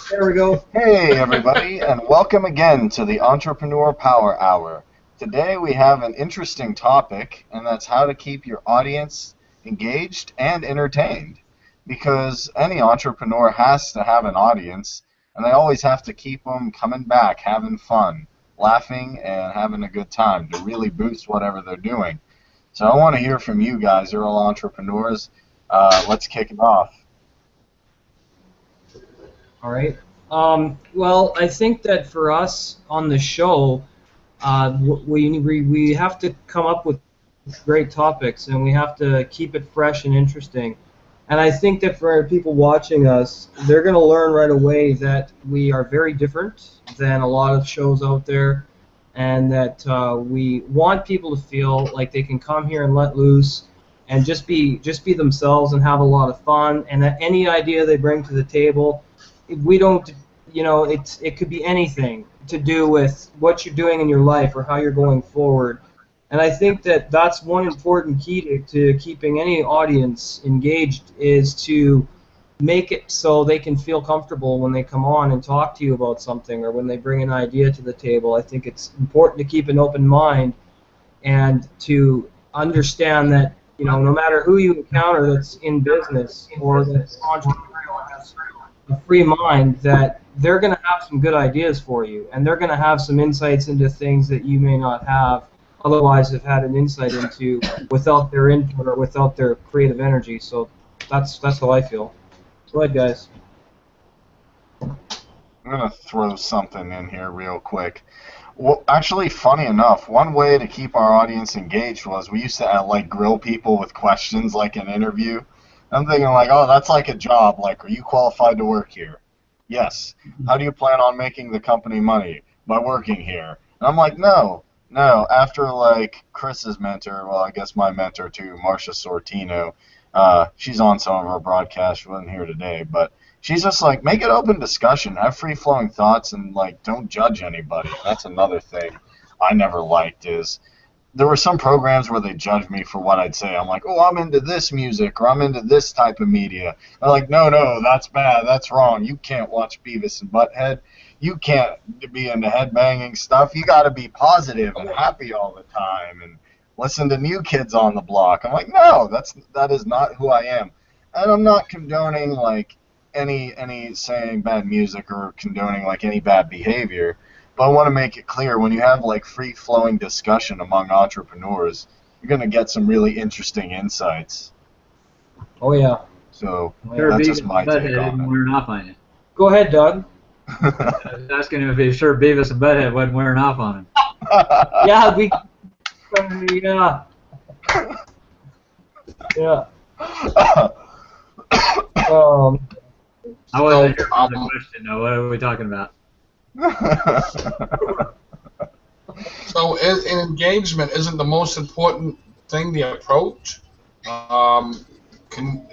There we go. Hey everybody, and welcome again to the Entrepreneur Power Hour. Today we have an interesting topic, and that's how to keep your audience engaged and entertained. Because any entrepreneur has to have an audience, and they always have to keep them coming back, having fun, laughing, and having a good time to really boost whatever they're doing. So I want to hear from you guys. You're all entrepreneurs. Let's kick it off. All right. Well, I think that for us on the show, we have to come up with great topics, and we have to keep it fresh and interesting. And I think that for people watching us, they're going to learn right away that we are very different than a lot of shows out there, and that we want people to feel like they can come here and let loose and just be themselves and have a lot of fun. And that any idea they bring to the table, we don't, it could be anything to do with what you're doing in your life or how you're going forward. And I think that that's one important key to keeping any audience engaged, is to make it so they can feel comfortable when they come on and talk to you about something, or when they bring an idea to the table. I think it's important to keep an open mind and to understand that, no matter who you encounter that's in business or that's entrepreneurial, has a free mind, that they're going to have some good ideas for you, and they're going to have some insights into things that you may not have otherwise have had an insight into without their input or without their creative energy. So that's how I feel. Go ahead, guys. I'm going to throw something in here real quick. Well, actually, funny enough, one way to keep our audience engaged was we used to grill people with questions like an interview. I'm thinking like, oh, that's like a job. Like, are you qualified to work here? Yes. How do you plan on making the company money? By working here. And I'm like, no. After like Chris's mentor, well, I guess my mentor too, Marcia Sortino, she's on some of our broadcasts. She wasn't here today, but she's just like, make it open discussion, have free-flowing thoughts, and like don't judge anybody. That's another thing I never liked, is there were some programs where they judged me for what I'd say. I'm like, oh, I'm into this music, or I'm into this type of media. They're like, no, that's bad, that's wrong. You can't watch Beavis and Butthead. You can't be into headbanging stuff. You got to be positive and happy all the time and listen to New Kids on the Block. I'm like, no, that is not who I am. And I'm not condoning like any saying bad music or condoning like any bad behavior. But I want to make it clear, when you have like free-flowing discussion among entrepreneurs, you're going to get some really interesting insights. Oh, yeah. So that's just my take on it. Wearing off on it. Go ahead, Doug. I was asking him if he's sure Beavis and Butthead wasn't wearing off on him. Yeah, yeah. I wasn't here for the question, though. What are we talking about? So in engagement, isn't the most important thing the approach?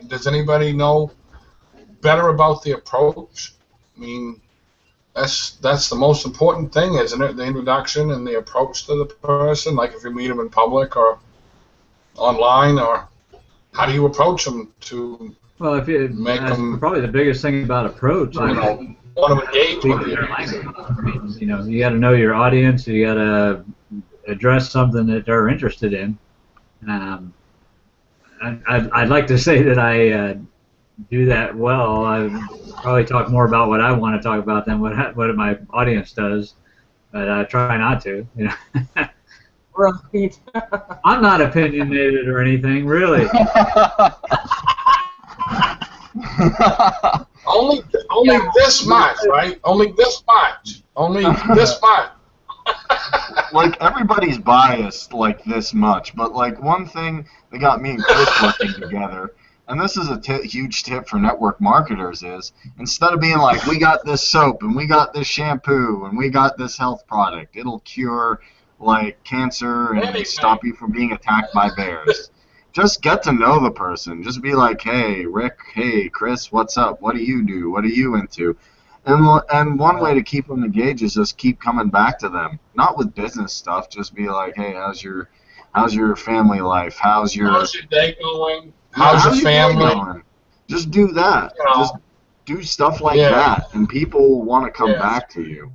Does anybody know better about the approach? I mean, that's the most important thing, isn't it? The introduction and the approach to the person, like if you meet them in public or online, or how do you approach them to make them probably the biggest thing about approach. Want to engage with you. I mean, you got to know your audience. You got to address something that they're interested in. I'd like to say that I do that well. I probably talk more about what I want to talk about than what my audience does, but I try not to. Right. I'm not opinionated or anything, really. Only this much, right? Only this much. Like, everybody's biased like this much, but like one thing that got me and Chris working together, and this is a huge tip for network marketers, is instead of being like, we got this soap and we got this shampoo and we got this health product, it'll cure like cancer and stop you from being attacked by bears. Just get to know the person. Just be like, hey, Rick, hey, Chris, what's up? What do you do? What are you into? And one way to keep them engaged is just keep coming back to them. Not with business stuff. Just be like, hey, how's your family life? How's your day going? How's your family? Just do that. You know, just do stuff like Yeah. that, and people want to come Yeah. back to you.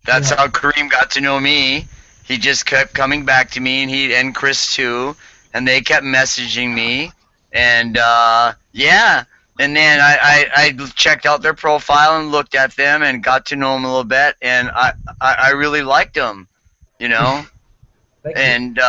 That's how Kareem got to know me. He just kept coming back to me, and he and Chris too, and they kept messaging me, and yeah. And then I checked out their profile and looked at them and got to know them a little bit, and I really liked them, you know. Thank you. And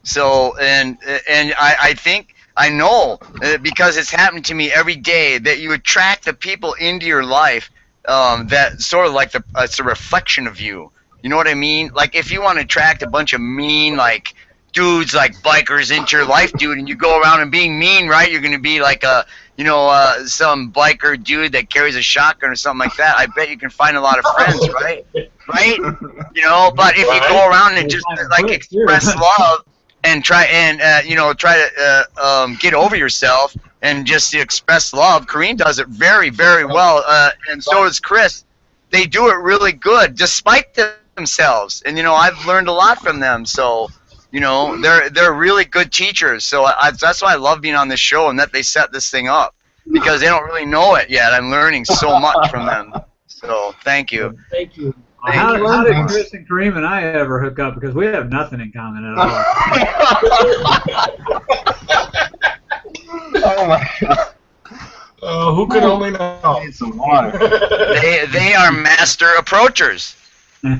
so I think I know because it's happened to me every day that you attract the people into your life that sort of like it's a reflection of you. You know what I mean? Like if you want to attract a bunch of mean like dudes like bikers into your life, dude, and you go around and being mean, right? You're gonna be like a some biker dude that carries a shotgun or something like that. I bet you can find a lot of friends, right? Right? You know, but if you go around and just like express love and try to get over yourself and just express love, Kareem does it very, very well, and so does Chris. They do it really good, despite themselves, and I've learned a lot from them. So, they're really good teachers. So that's why I love being on this show and that they set this thing up because they don't really know it yet. I'm learning so much from them. So thank you. Thank you. How did Chris and Kareem and I ever hook up? Because we have nothing in common at all. Oh my God. Who could only know? Need some water. They are master approachers.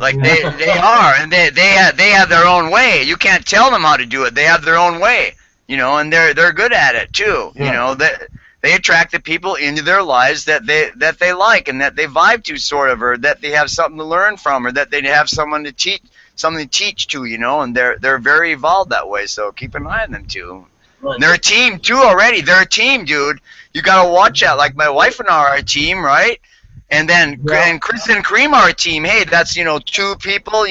Like they are, and they have their own way. You can't tell them how to do it. They have their own way, and they're good at it too. Yeah. They attract the people into their lives that they like and that they vibe to, sort of, or that they have something to learn from, or that they have someone to teach, something to teach to, and they're very evolved that way. So keep an eye on them too. Right. They're a team too already. They're a team, dude. You gotta watch out. Like my wife and I are a team, right? And then and Chris and Kareem are a team. Hey, that's two people,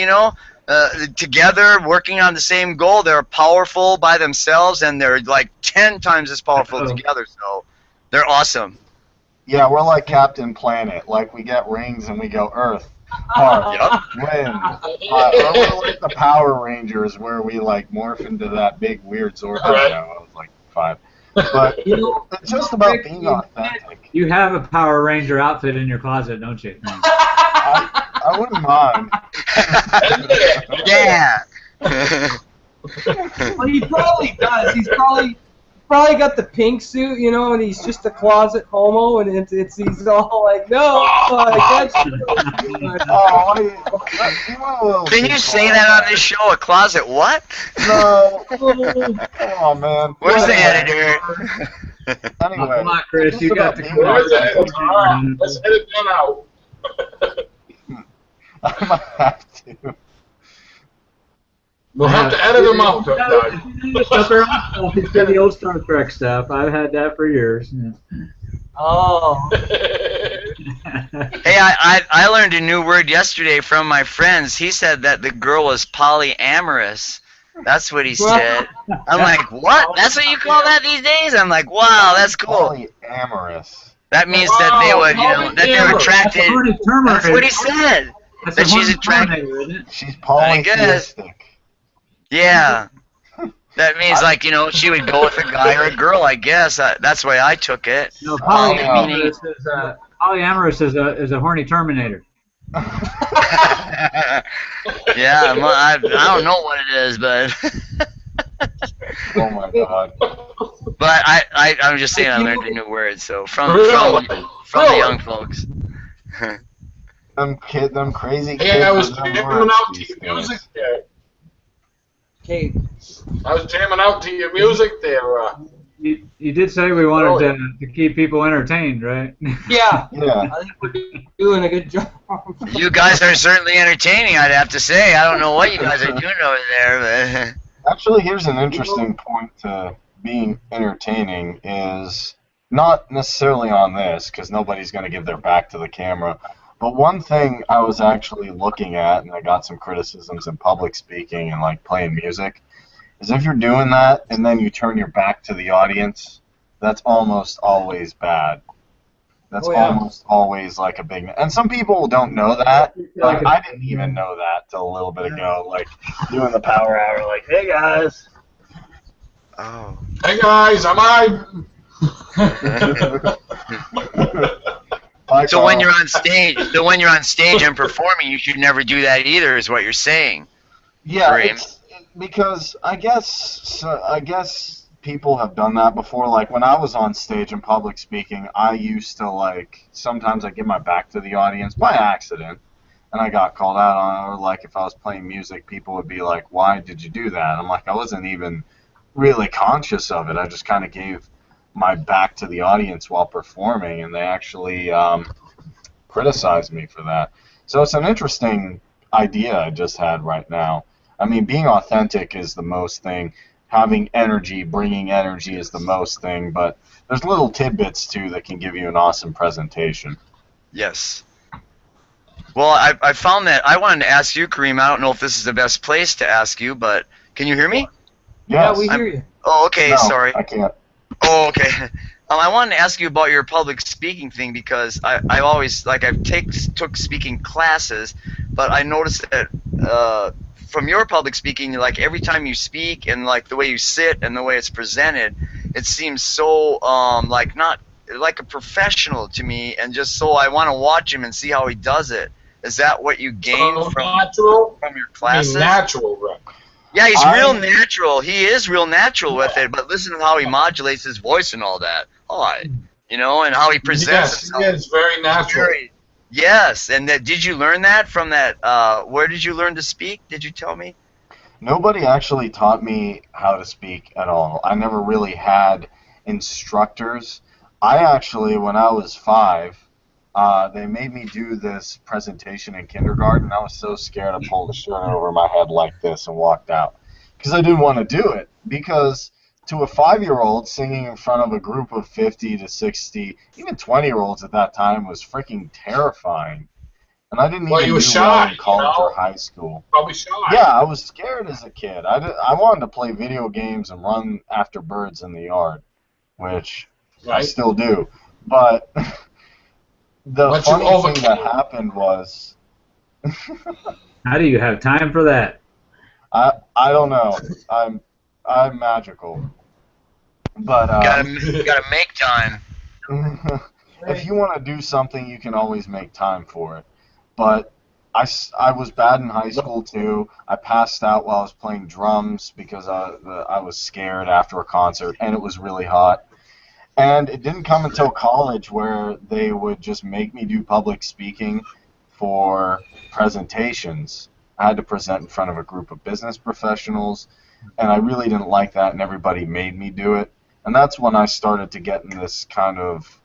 together working on the same goal. They're powerful by themselves, and they're like 10 times as powerful together. So they're awesome. Yeah, we're like Captain Planet. Like we get rings and we go Earth, Heart, Wind. Or we're like the Power Rangers, where we like morph into that big weird Zord. I don't know, I was like 5. But it's just about being authentic. You have a Power Ranger outfit in your closet, don't you? I wouldn't mind. Yeah. Well, he probably does. He's probably got the pink suit, and he's just a closet homo, and he's all like, no, like, that's Can you say that on this show? A closet what? No. Come on, man. Where's the editor? Anyway. Come on, Chris, you got the Where's the editor? All right, let's edit that out. I might have to. We'll have to edit them out, Doug. He's got the old Star Trek stuff. I've had that for years. Oh. Hey, I learned a new word yesterday from my friends. He said that the girl was polyamorous. That's what he said. I'm like, what? That's what you call that these days? I'm like, wow, that's cool. Polyamorous. That means that they would, that they're attracted. That's what he said. That she's attracted. She's I guess. polytheistic. Yeah. That means, like, she would go with a guy or a girl, I guess. That's the way I took it. No, polyamorous is a horny Terminator. Yeah, I don't know what it is, but... Oh, my God. But I'm just saying I learned a new word, so from the young folks. Them crazy kids. Hey, I was with them jamming words out to these your days. music there. Okay. I was jamming out to your music there. You did say we wanted to keep people entertained, right? Yeah. Yeah. I think we're doing a good job. You guys are certainly entertaining, I'd have to say. I don't know what you guys are doing over there, but... Actually, here's an interesting point to being entertaining is not necessarily on this, because nobody's going to give their back to the camera, but one thing I was actually looking at, and I got some criticisms in public speaking and like playing music, is if you're doing that and then you turn your back to the audience, that's almost always bad. That's almost always like a big... And some people don't know that. Like, I didn't even know that till a little bit ago. Like, doing the power hour, like, hey, guys. Oh. Hey, guys, I'm I. Bye, So when Carl. you're on stage and performing, you should never do that either, is what you're saying. Yeah, Kareem. because I guess people have done that before. Like when I was on stage in public speaking, I used to like sometimes I give my back to the audience by accident, and I got called out on it. Or like if I was playing music, people would be like, "Why did you do that?" I'm like, I wasn't even really conscious of it. I just kind of gave my back to the audience while performing, and they actually criticized me for that. So it's an interesting idea I just had right now. I mean, being authentic is the most thing. Having energy, bringing energy is the most thing, but there's little tidbits too that can give you an awesome presentation. Yes. Well, I found that I wanted to ask you, Kareem. I don't know if this is the best place to ask you, but can you hear me? Yeah, Yes. we hear you. Oh, okay. No, Sorry. I can't. Oh, okay. I wanted to ask you about your public speaking thing because I always I've took speaking classes, but I noticed that from your public speaking, like every time you speak and like the way you sit and the way it's presented, it seems so like not like a professional to me, and just so I want to watch him and see how he does it. Is that what you gain So from natural. your I mean, classes? natural, Rick. Yeah, he's real natural. He is real natural with it, but listen to how he modulates his voice and all that. And how he presents Yes, himself. he is very natural. Yes, and did you learn that from that? Where did you learn to speak? Did you tell me? Nobody actually taught me how to speak at all. I never really had instructors. I actually, when I was 5, they made me do this presentation in kindergarten. I was so scared I pulled the shirt over my head like this and walked out because I didn't want to do it. Because to a 5-year-old singing in front of a group of 50 to 60, even 20-year-olds at that time was freaking terrifying. And I didn't Well, even you were do well shy, in college you know? or high school. Probably shy. Yeah, I was scared as a kid. I wanted to play video games and run after birds in the yard, which I Right. still do. But the But you funny thing overcame that it. happened was How do you have time for that? I don't know. I'm magical. But Gotta make time. if you want to do something, you can always make time for it. But I was bad in high school too. I passed out while I was playing drums because I was scared after a concert, and it was really hot. And it didn't come until college where they would just make me do public speaking for presentations. I had to present in front of a group of business professionals, and I really didn't like that, and everybody made me do it. And that's when I started to get in this kind of,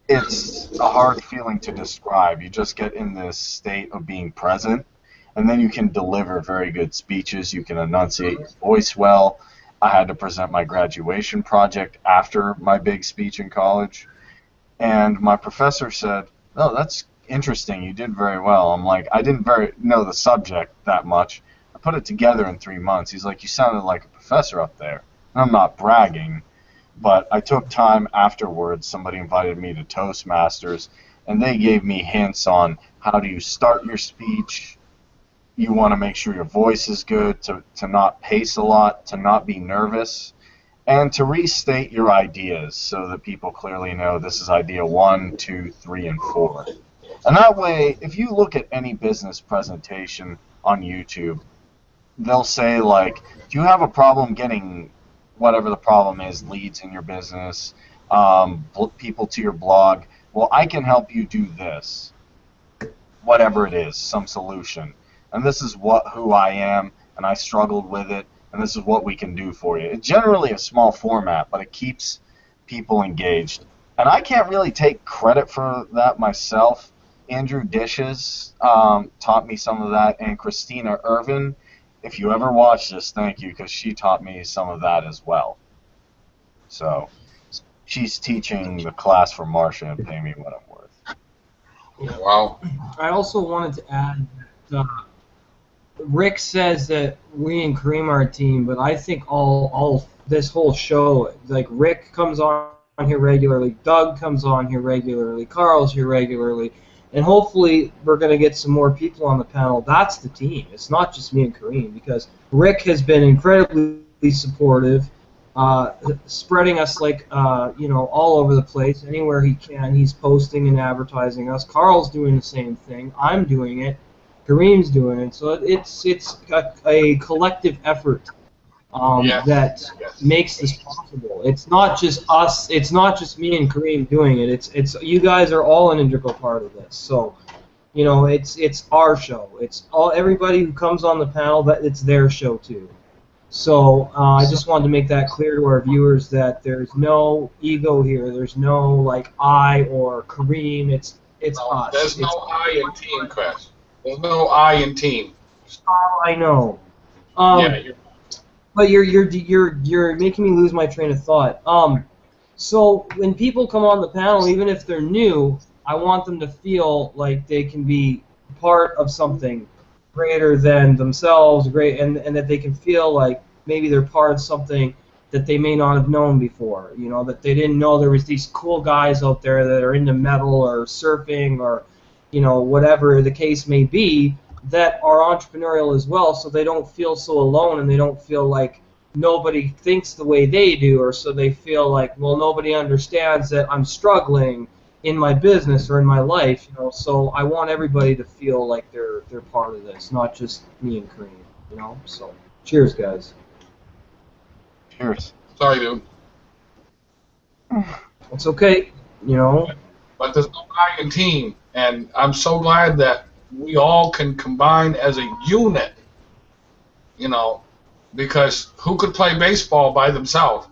it's a hard feeling to describe. You just get in this state of being present, and then you can deliver very good speeches. You can enunciate your voice well. I had to present my graduation project after my big speech in college, and my professor said, "Oh, that's interesting. You did very well." I'm like, I didn't very know the subject that much. I put it together in 3 months. He's like, "You sounded like a professor up there." And I'm not bragging, but I took time afterwards. Somebody invited me to Toastmasters, and they gave me hints on how do you start your speech. You want to make sure your voice is good, to not pace a lot, to not be nervous, and to restate your ideas so that people clearly know this is idea 1, 2, 3, and 4. And that way, if you look at any business presentation on YouTube, they'll say, like, do you have a problem getting whatever the problem is, leads in your business, people to your blog? Well, I can help you do this, whatever it is, some solution. And this is who I am, and I struggled with it, and this is what we can do for you. It's generally a small format, but it keeps people engaged. And I can't really take credit for that myself. Andrew Dishes taught me some of that, and Christina Irvin. If you ever watch this, thank you, because she taught me some of that as well. So she's teaching the class for Marcia and pay me what I'm worth. Wow. I also wanted to add that Rick says that we and Kareem are a team, but I think all this whole show, like Rick comes on here regularly, Doug comes on here regularly, Carl's here regularly, and hopefully we're going to get some more people on the panel. That's the team. It's not just me and Kareem, because Rick has been incredibly supportive. spreading us like all over the place. Anywhere he can, he's posting and advertising us. Carl's doing the same thing. I'm doing it. Kareem's doing it. So it's a collective effort that makes this possible. It's not just us. It's not just me and Kareem doing it. It's you guys are all an integral part of this. So it's our show. It's everybody who comes on the panel, that it's their show too. So I just wanted to make that clear to our viewers that there's no ego here. There's no like I or Kareem. It's us. There's no I in team, Chris. There's no I in team. I know. Yeah. But you're making me lose my train of thought. So when people come on the panel, even if they're new, I want them to feel like they can be part of something greater than themselves, and that they can feel like maybe they're part of something that they may not have known before. That they didn't know there was these cool guys out there that are into metal or surfing or whatever the case may be, that are entrepreneurial as well, so they don't feel so alone and they don't feel like nobody thinks the way they do, or so they feel like, well, nobody understands that I'm struggling in my business or in my life, So I want everybody to feel like they're part of this, not just me and Kareem, So cheers, guys. Cheers. Sorry, dude. It's okay, But there's no I in team, and I'm so glad that we all can combine as a unit, because who could play baseball by themselves?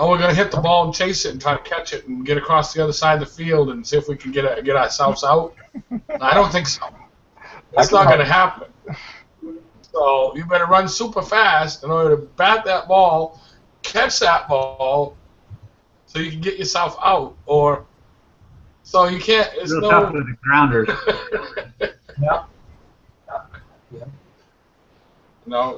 Oh, we're going to hit the ball and chase it and try to catch it and get across the other side of the field and see if we can get ourselves out. I don't think so. It's not going to happen. So you better run super fast in order to bat that ball, catch that ball, so you can get yourself out. Or so you can't. It's real tough with the grounders. Yeah.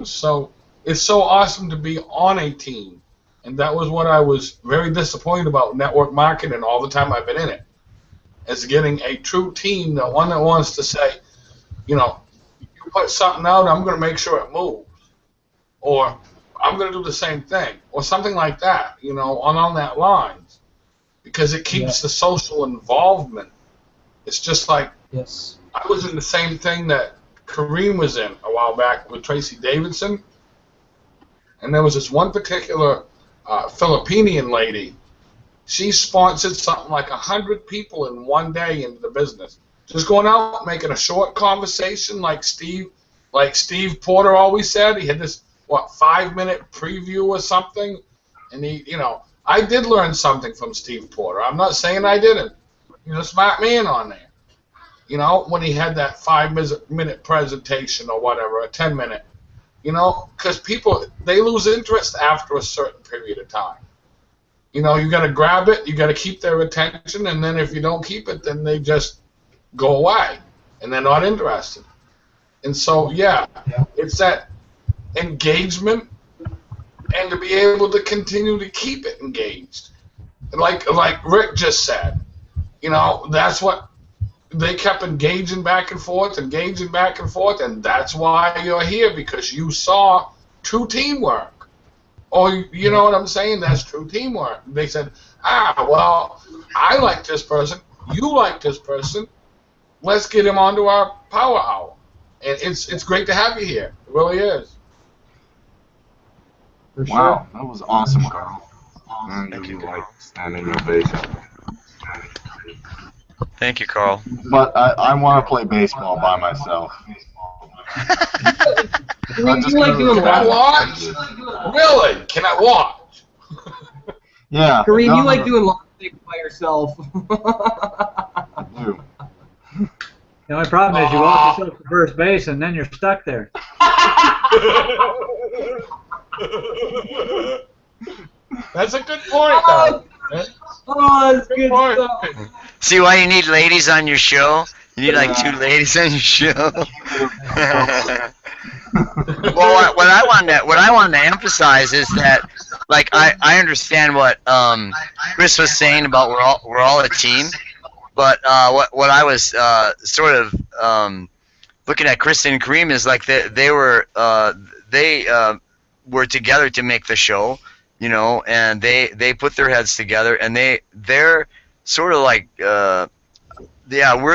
So it's so awesome to be on a team. And that was what I was very disappointed about network marketing all the time I've been in it. Is getting a true team, the one that wants to say, you put something out, I'm going to make sure it moves. Or I'm going to do the same thing. Or something like that, on that lines. Because it keeps the social involvement. It's just like, yes. I was in the same thing that Kareem was in a while back with Tracy Davidson. And there was this one particular Filipinian lady. She sponsored something like 100 people in one day into the business. Just going out, making a short conversation like Steve Porter always said. He had this 5-minute preview or something, and I did learn something from Steve Porter. I'm not saying I didn't. He's a smart man on there. When he had that 5-minute presentation or whatever, a 10-minute. Because people, they lose interest after a certain period of time. You got to grab it, you got to keep their attention, and then if you don't keep it, then they just go away, and they're not interested. And so, it's that engagement, and to be able to continue to keep it engaged. Like Rick just said, that's what they kept engaging back and forth, and that's why you're here, because you saw true teamwork. Or, you know what I'm saying? That's true teamwork. They said, well, I like this person, you like this person, let's get him onto our power hour. And it's great to have you here. It really is. For sure. Wow, that was awesome, Carl. Thank you, like standing ovation. Thank you, Carl. But I want to play baseball by myself. You like doing Can I watch? Really? Can I watch? Yeah. Kareem, you like doing long things by yourself. I do. The only problem is you walk yourself to first base and then you're stuck there. That's a good point, though. Oh, that's good stuff. See why you need ladies on your show? You need like 2 ladies on your show. Well, what I wanted to emphasize is that, like, I understand what Chris was saying about we're all a team, but what I was sort of looking at Chris and Kareem is like they were together to make the show, and they put their heads together, and they're sort of like, we're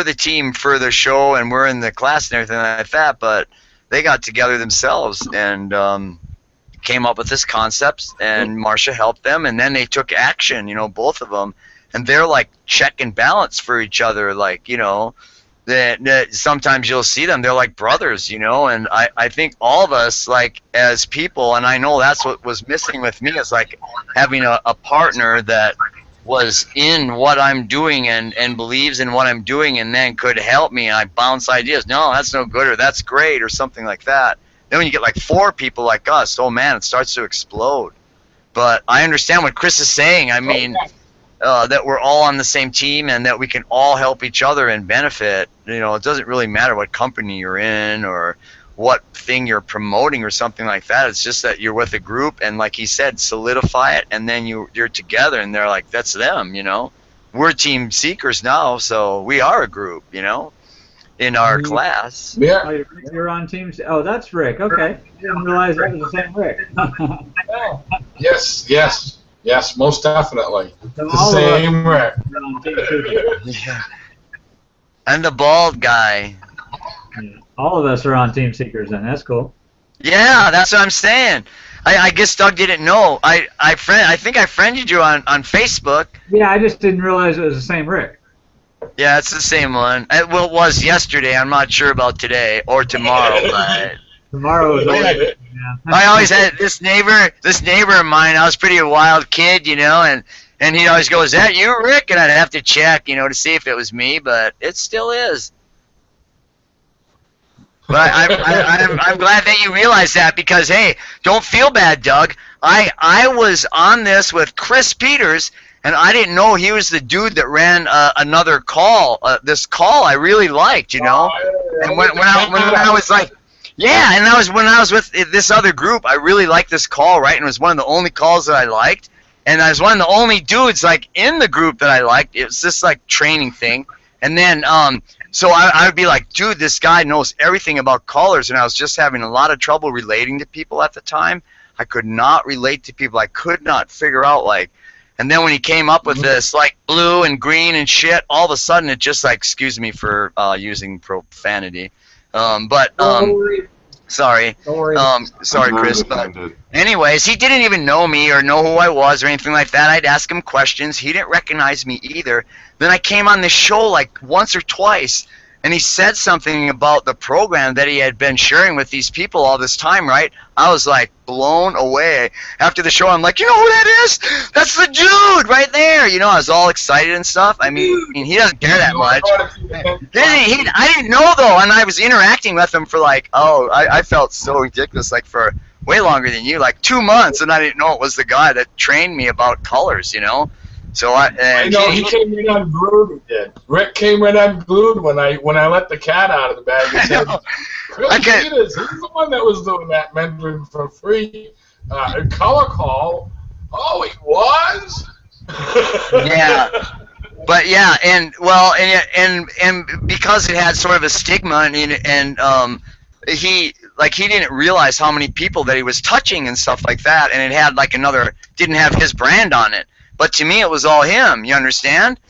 the team for the show, and we're in the class and everything like that, but they got together themselves and came up with this concept, and Marcia helped them, and then they took action, both of them, and they're like check and balance for each other, like, that sometimes you'll see them, they're like brothers, and I think all of us, like, as people, and I know that's what was missing with me, is like having a partner that was in what I'm doing and believes in what I'm doing, and then could help me, and I bounce ideas, no, that's no good, or that's great, or something like that. Then when you get like 4 people like us, oh man, it starts to explode. But I understand what Chris is saying. I mean, that we're all on the same team and that we can all help each other and benefit. It doesn't really matter what company you're in or what thing you're promoting or something like that. It's just that you're with a group, and like he said, solidify it, and then you're together, and they're like, that's them. We're team seekers now, so we are a group. In our class. Yeah. Oh, you're on teams. Oh, that's Rick. Okay, didn't realize that was the same Rick. Yes, most definitely. So The same Rick. We're on Team Seekers. Yeah. And the bald guy. Yeah. All of us are on Team Seekers, then. That's cool. Yeah, that's what I'm saying. I guess Doug didn't know. I think I friended you on Facebook. Yeah, I just didn't realize it was the same Rick. Yeah, it's the same one. It was yesterday. I'm not sure about today or tomorrow, but Tomorrow is always. Yeah. I always had this neighbor of mine. I was pretty a wild kid, and he'd always go, "Is that you, Rick?" And I'd have to check, to see if it was me, but it still is. But I'm glad that you realized that, because hey, don't feel bad, Doug. I was on this with Chris Peters. And I didn't know he was the dude that ran another call. This call I really liked, And when I was like, yeah, and when I was with this other group, I really liked this call, right? And it was one of the only calls that I liked. And I was one of the only dudes like in the group that I liked. It was this like training thing. And then so I would be like, dude, this guy knows everything about callers. And I was just having a lot of trouble relating to people at the time. I could not relate to people. I could not figure out like. And then when he came up with this, like, blue and green and shit, all of a sudden it just, like, excuse me for using profanity. Sorry. Don't worry. Sorry, Chris. But anyways, he didn't even know me or know who I was or anything like that. I'd ask him questions. He didn't recognize me either. Then I came on this show, like, once or twice, and he said something about the program that he had been sharing with these people all this time, right? I was like blown away. After the show, I'm like, you know who that is? That's the dude right there. I was all excited and stuff. I mean, he doesn't care that much. I didn't know, though, and I was interacting with him for like, I felt so ridiculous, like for way longer than you, like 2 months, and I didn't know it was the guy that trained me about colors, So he came in unglued. He did. Rick came in unglued when I let the cat out of the bag. He said, Chris Peters, he's the one that was doing that mentoring for free color call. Oh, he was. Yeah. But yeah, and because it had sort of a stigma, and he didn't realize how many people that he was touching and stuff like that, and it had like didn't have his brand on it. But to me, it was all him. You understand?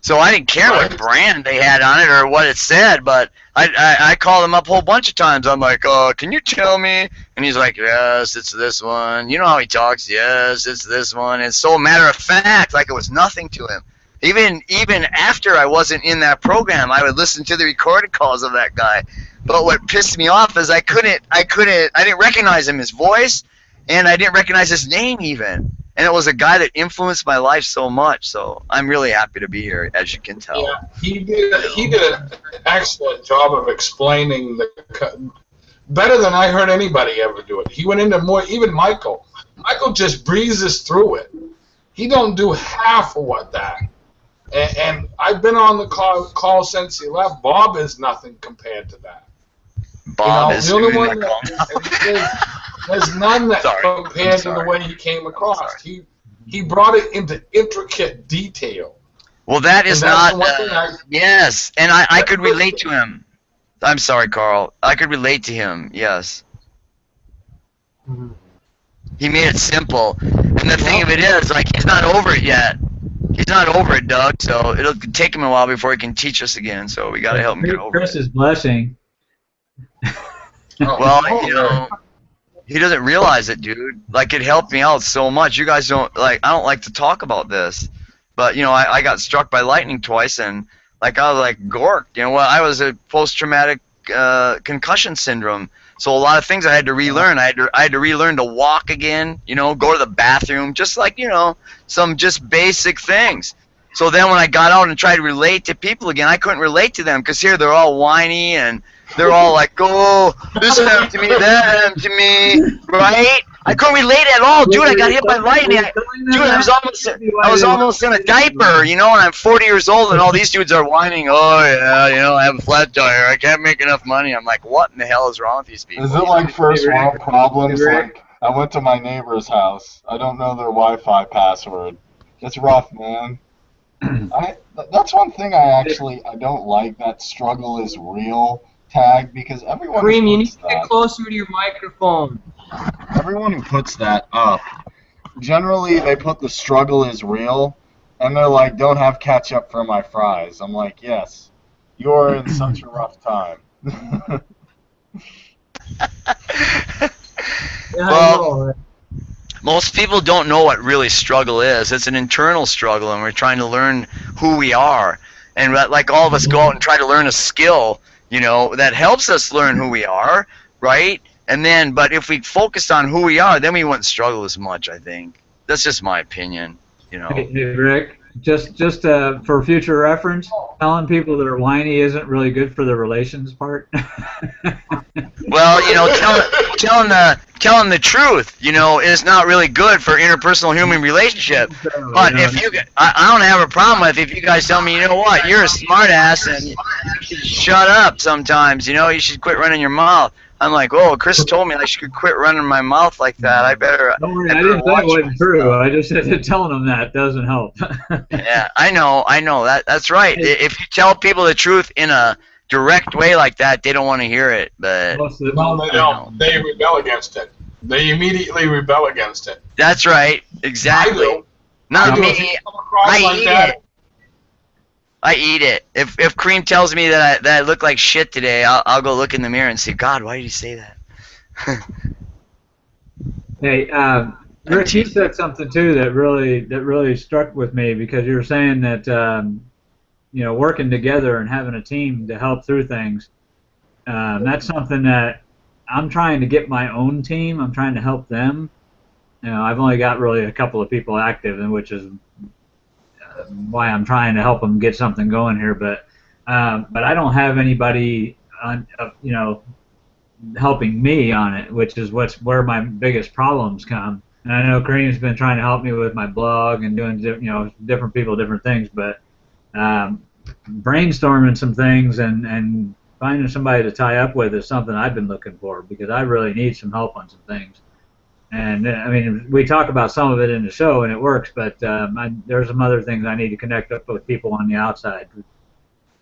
So I didn't care what brand they had on it or what it said. But I called him up a whole bunch of times. I'm like, can you tell me? And he's like, yes, it's this one. You know how he talks? Yes, it's this one. It's so matter of fact, like it was nothing to him. Even after I wasn't in that program, I would listen to the recorded calls of that guy. But what pissed me off is I didn't recognize him, his voice, and I didn't recognize his name even. And it was a guy that influenced my life so much. So I'm really happy to be here, as you can tell. Yeah, he did an excellent job of explaining better than I heard anybody ever do it. He went into more, even Michael. Michael just breezes through it. He don't do half of what that. And I've been on the call since he left. Bob is nothing compared to that. Bob is the only one there's none that compared to the way he came across. He brought it into intricate detail. Well, that is not. Yes, and I could relate to him. I'm sorry, Carl. I could relate to him. Yes. He made it simple. And the thing of it is, like, he's not over it yet. He's not over it, Doug. So it'll take him a while before he can teach us again. So we got to help him get over it. Chris's blessing. Well, you know, he doesn't realize it, dude. Like, it helped me out so much. You guys don't, like, I don't like to talk about this. But, you know, I got struck by lightning twice, and, like, I was, like, gorked. You know, well, I was a post-traumatic concussion syndrome. So a lot of things I had to relearn. I had to relearn to walk again, you know, go to the bathroom, just like, you know, some just basic things. So then when I got out and tried to relate to people again, I couldn't relate to them because here they're all whiny and they're all like, oh, this happened to me, that happened to me, right? I couldn't relate at all, dude. I got hit by lightning. Dude, I was almost in a diaper, you know, and I'm 40 years old, and all these dudes are whining. Oh yeah, you know, I have a flat tire. I can't make enough money. I'm like, what in the hell is wrong with these people? Is it like first world problems? Like, I went to my neighbor's house. I don't know their Wi-Fi password. It's rough, man. That's one thing I don't like. That struggle is real tag, because everyone. Kareem, you need to get closer to your microphone. Everyone who puts that up, generally they put the struggle is real, and they're like, don't have ketchup for my fries. I'm like, yes, you're in such a rough time. Well, most people don't know what really struggle is. It's an internal struggle, and we're trying to learn who we are. And like all of us go out and try to learn a skill, you know, that helps us learn who we are, right? And then, but if we focused on who we are, then we wouldn't struggle as much, I think. That's just my opinion, you know. Hey, Rick, just for future reference, telling people that are whiny isn't really good for the relations part. Well, you know, telling the truth, you know, is not really good for interpersonal human relationship. But if you, I don't have a problem with if you guys tell me, you know what, you're a smart ass and you should shut up sometimes, you know, you should quit running your mouth. I'm like, oh, Chris told me I should quit running my mouth like that. I better. Don't worry, I didn't say it wasn't true. I just said that telling them that doesn't help. Yeah, I know. That's right. If you tell people the truth in a direct way like that, they don't want to hear it. But no, they don't. They rebel against it. They immediately rebel against it. That's right. Exactly. I do. Not me. If you come across I like eat that, it. I eat it. If Kareem tells me that I look like shit today, I'll go look in the mirror and say, God, why did he say that? Hey, Rick, you said something too that really struck with me, because you were saying that you know, working together and having a team to help through things. That's something that I'm trying to get my own team. I'm trying to help them. You know, I've only got really a couple of people active, and which is why I'm trying to help them get something going here. But I don't have anybody on, you know, helping me on it, which is where my biggest problems come. And I know Kareem's been trying to help me with my blog and doing, you know, different people, different things, but brainstorming some things and finding somebody to tie up with is something I've been looking for, because I really need some help on some things. And I mean, we talk about some of it in the show and it works, but there's some other things I need to connect up with people on the outside.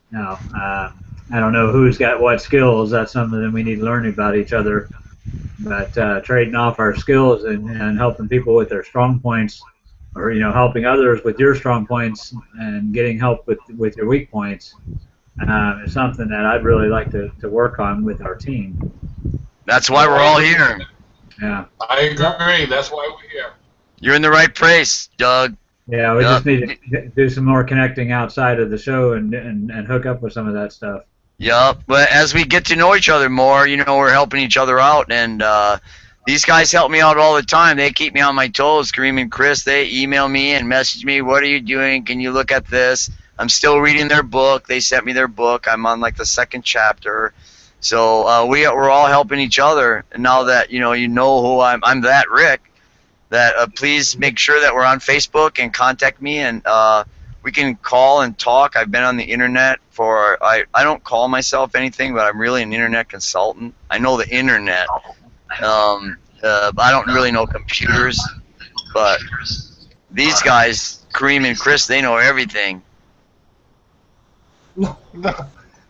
Now, I don't know who's got what skills. That's something that we need to learn about each other. But trading off our skills and helping people with their strong points, or, you know, helping others with your strong points and getting help with your weak points, is something that I'd really like to work on with our team. That's why we're all here. Yeah. I agree. That's why we're here. You're in the right place, Doug. Yeah, we just need to do some more connecting outside of the show and hook up with some of that stuff. Yep. But as we get to know each other more, you know, we're helping each other out, and these guys help me out all the time. They keep me on my toes. Kareem and Chris, they email me and message me, what are you doing? Can you look at this? I'm still reading their book. They sent me their book. I'm on like the second chapter. So we're all helping each other. And now that you know who I'm that Rick, that please make sure that we're on Facebook and contact me, and we can call and talk. I've been on the internet for, I don't call myself anything, but I'm really an internet consultant. I know the internet. I don't really know computers, but these guys, Kareem and Chris, they know everything.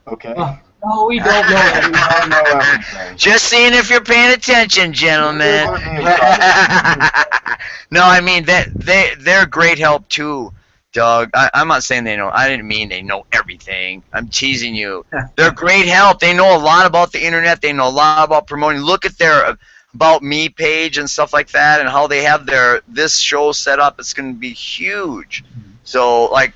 Okay. No, we don't know everything. I know everything. Just seeing if you're paying attention, gentlemen. No, I mean they're great help too, Doug. I'm not saying they know. I didn't mean they know everything. I'm teasing you. They're great help. They know a lot about the internet. They know a lot about promoting. Look at their About Me page and stuff like that, and how they have this show set up. It's going to be huge. So like,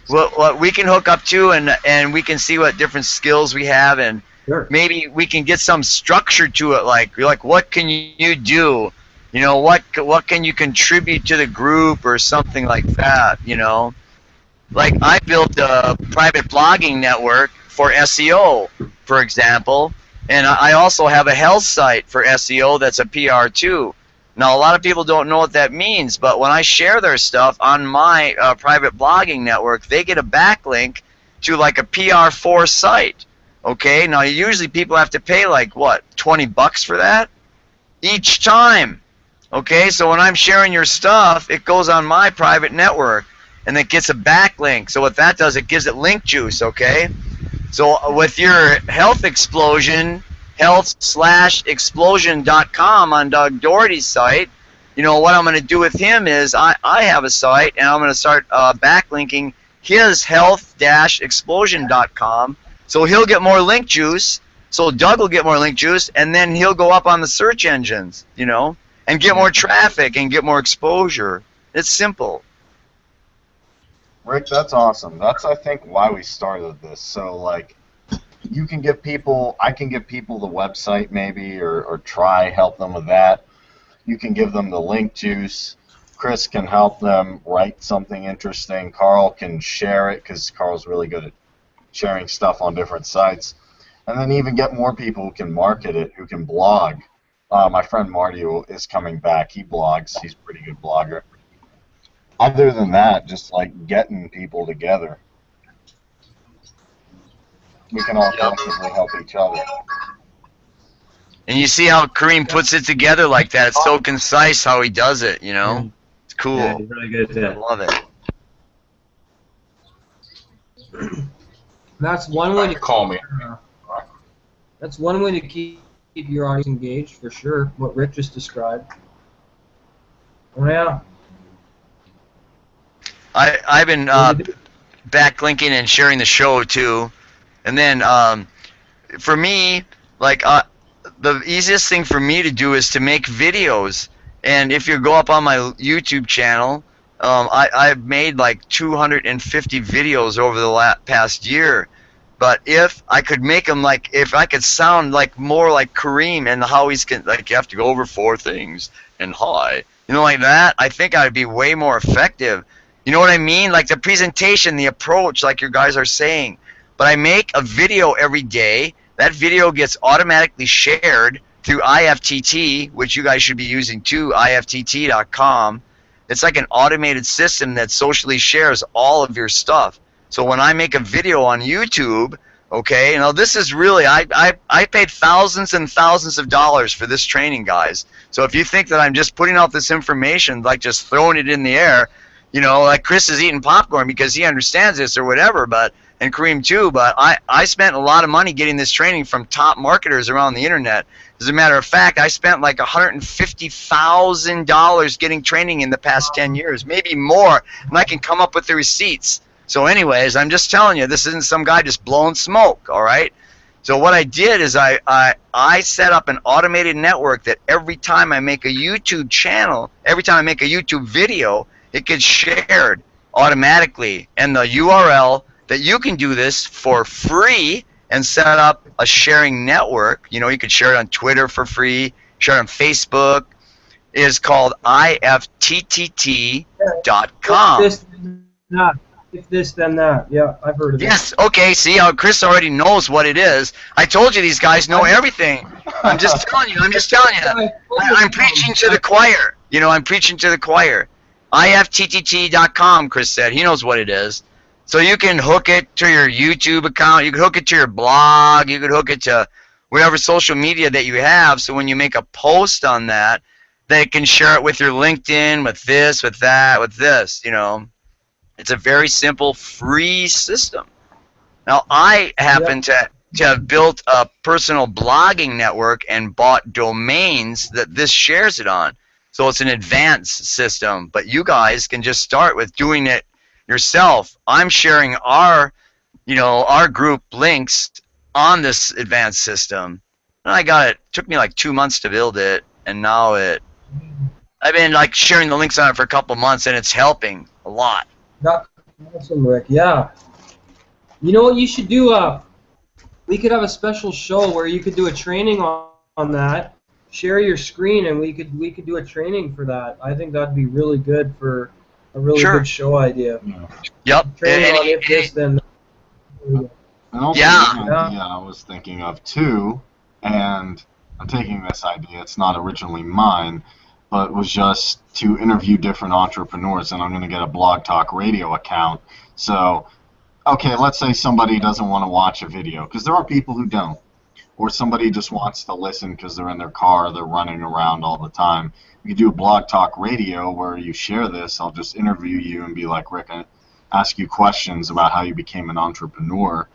what we can hook up to, and we can see what different skills we have, and Sure. maybe we can get some structure to it. Like what can you do? You know, what can you contribute to the group or something like that? You know, like I built a private blogging network for SEO, for example, and I also have a health site for SEO that's a PR too. Now, a lot of people don't know what that means, but when I share their stuff on my private blogging network, they get a backlink to like a PR4 site. Okay, now usually people have to pay like what, $20 for that each time. Okay, so when I'm sharing your stuff, it goes on my private network, and it gets a backlink. So what that does, it gives it link juice. Okay, so with your health explosion, health/explosion.com on Doug Doherty's site, you know what I'm going to do with him is I have a site, and I'm going to start backlinking his health-explosion.com. So he'll get more link juice. So Doug will get more link juice, and then he'll go up on the search engines, you know, and get more traffic and get more exposure. It's simple. Rick, that's awesome. That's, I think, why we started this. So, like, you can give people, I can give people the website maybe, or try help them with that. You can give them the link juice. Chris can help them write something interesting. Carl can share it, because Carl's really good at sharing stuff on different sites. And then even get more people who can market it, who can blog. My friend Marty is coming back. He blogs. He's a pretty good blogger. Other than that, just like getting people together, we can all collectively help each other. And you see how Kareem puts it together like that. It's so concise how he does it, you know? It's cool. Yeah, he's really good at I that. love it. That's one way to Call me. That's one way to keep your audience engaged, for sure. What Rick just described. Oh yeah. I've been backlinking and sharing the show too, and then for me, like the easiest thing for me to do is to make videos. And if you go up on my YouTube channel, I've made like 250 videos over the past year. But if I could make them like, if I could sound like more like Kareem and how he's like, you have to go over 4 things and hi, you know, like that, I think I'd be way more effective. You know what I mean? Like the presentation, the approach, like your guys are saying. But I make a video every day. That video gets automatically shared through IFTT, which you guys should be using too, IFTT.com. It's like an automated system that socially shares all of your stuff. So when I make a video on YouTube, okay, you know, this is really, I paid thousands and thousands of dollars for this training, guys. So if you think that I'm just putting out this information, like just throwing it in the air, you know, like Chris is eating popcorn because he understands this or whatever, and Kareem too, but I spent a lot of money getting this training from top marketers around the internet. As a matter of fact, I spent like $150,000 getting training in the past 10 years, maybe more, and I can come up with the receipts. So anyways, I'm just telling you, this isn't some guy just blowing smoke, all right? So what I did is I set up an automated network that every time I make a YouTube channel, every time I make a YouTube video, it gets shared automatically. And the URL that you can do this for free and set up a sharing network, you know, you could share it on Twitter for free, share it on Facebook, is called IFTTT.com. If this, then that. Yeah, I've heard of it. Yes, okay, see how Chris already knows what it is. I told you these guys know everything. I'm just telling you, I'm preaching to the choir. You know, I'm preaching to the choir. IFTTT.com, Chris said. He knows what it is. So you can hook it to your YouTube account. You can hook it to your blog. You could hook it to whatever social media that you have. So when you make a post on that, they can share it with your LinkedIn, with this, with that, with this, you know. It's a very simple, free system. Now, I happen to to have built a personal blogging network and bought domains that this shares it on. So it's an advanced system, but you guys can just start with doing it yourself. I'm sharing our group links on this advanced system. And I got it. Took me like 2 months to build it, and now I've been like sharing the links on it for a couple months, and it's helping a lot. That's awesome, Rick. Yeah. You know what you should do? We could have a special show where you could do a training on that. Share your screen, and we could do a training for that. I think that'd be really good for a really good show idea. Yep. Training on if this, then. And also one idea I was thinking of too, and I'm taking this idea, it's not originally mine, but was just to interview different entrepreneurs, and I'm going to get a Blog Talk Radio account. So, okay, let's say somebody doesn't want to watch a video, because there are people who don't, or somebody just wants to listen because they're in their car, they're running around all the time. You could do a Blog Talk Radio where you share this. I'll just interview you and be like, Rick, I ask you questions about how you became an entrepreneur